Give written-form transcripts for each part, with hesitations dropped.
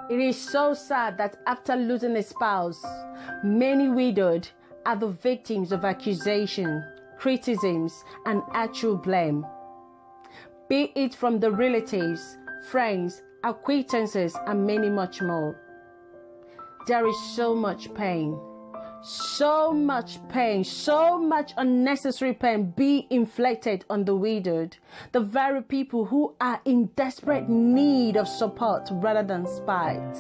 It is so sad that after losing a spouse, many widowed are the victims of accusation, criticisms, and actual blame. Be it from the relatives, friends, acquaintances, and many much more. There is so much pain, so much unnecessary pain being inflicted on the widowed, the very people who are in desperate need of support rather than spite.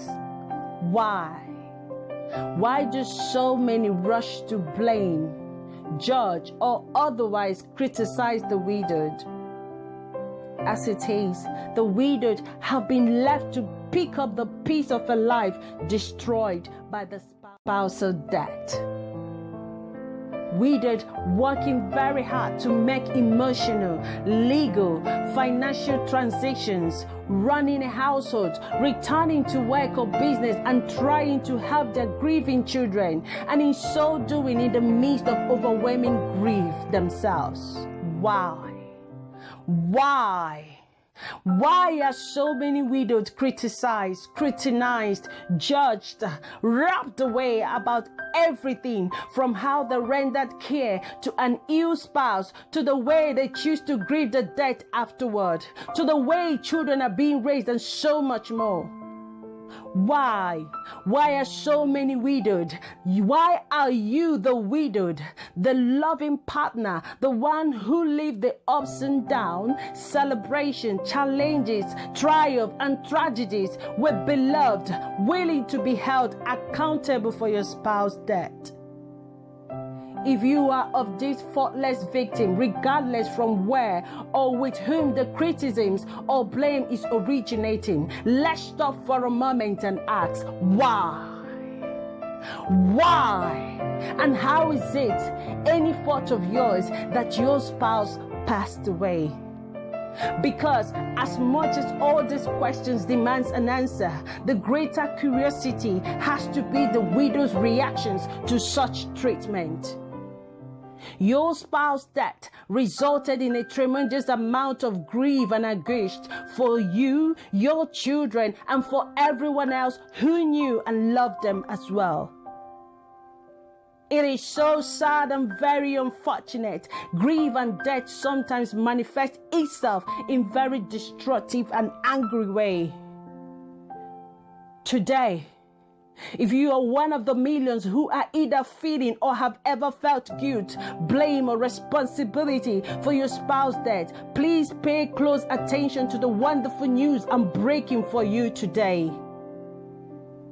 Why? Why do so many rush to blame, judge, or otherwise criticize the widowed? As it is, the widowed have been left to pick up the piece of a life destroyed by the spousal death. Widowed working very hard to make emotional, legal, financial transactions, running a household, returning to work or business, and trying to help their grieving children, and in so doing in the midst of overwhelming grief themselves. Why? Why? Why are so many widows criticized, judged, rapped away about everything from how they rendered care to an ill spouse, to the way they choose to grieve the death afterward, to the way children are being raised, and so much more? Why? Why are so many widowed? Why are you the widowed, the loving partner, the one who lived the ups and downs, celebration, challenges, triumph, and tragedies with beloved, willing to be held accountable for your spouse's death? If you are of this faultless victim, regardless from where or with whom the criticisms or blame is originating, let's stop for a moment and ask, why? Why? And how is it any fault of yours that your spouse passed away? Because as much as all these questions demands an answer, the greater curiosity has to be the widow's reactions to such treatment. Your spouse's death resulted in a tremendous amount of grief and anguish for you, your children, and for everyone else who knew and loved them as well. It is so sad and very unfortunate. Grief and death sometimes manifest itself in very destructive and angry way. Today, if you are one of the millions who are either feeling or have ever felt guilt, blame, or responsibility for your spouse's death, please pay close attention to the wonderful news I'm breaking for you today.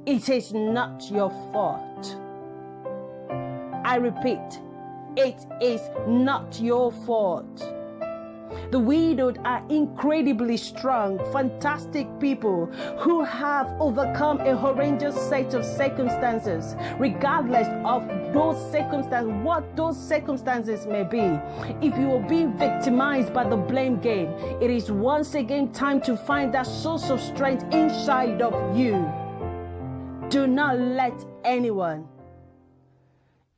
It is not your fault. I repeat, it is not your fault. The widowed are incredibly strong, fantastic people who have overcome a horrendous set of circumstances, regardless of those circumstances, what those circumstances may be. If you are being victimized by the blame game, it is once again time to find that source of strength inside of you. Do not let anyone,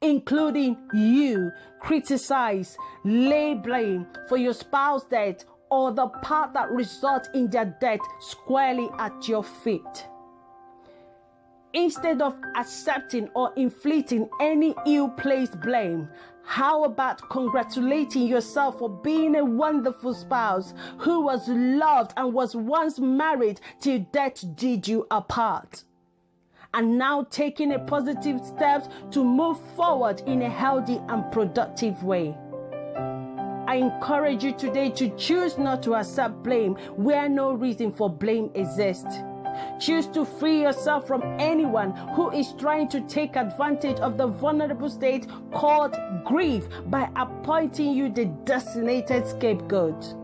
including you, criticize, lay blame for your spouse's death or the part that results in their death squarely at your feet. Instead of accepting or inflicting any ill-placed blame, how about congratulating yourself for being a wonderful spouse who was loved and was once married till death did you apart, and now taking a positive steps to move forward in a healthy and productive way? I encourage you today to choose not to accept blame where no reason for blame exists. Choose to free yourself from anyone who is trying to take advantage of the vulnerable state called grief by appointing you the designated scapegoat.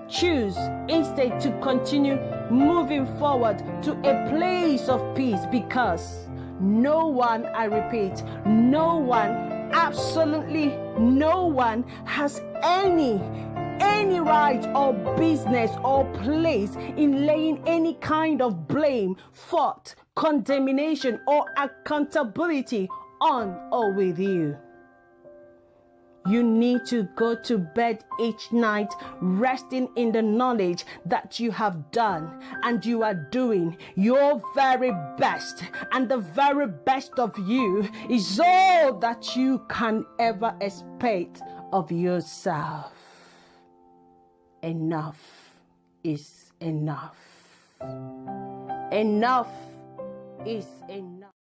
Choose instead to continue moving forward to a place of peace, because no one, I repeat, no one, absolutely no one has any right or business or place in laying any kind of blame, fault, condemnation, or accountability on or with you. You need to go to bed each night resting in the knowledge that you have done and you are doing your very best. And the very best of you is all that you can ever expect of yourself. Enough is enough. Enough is enough.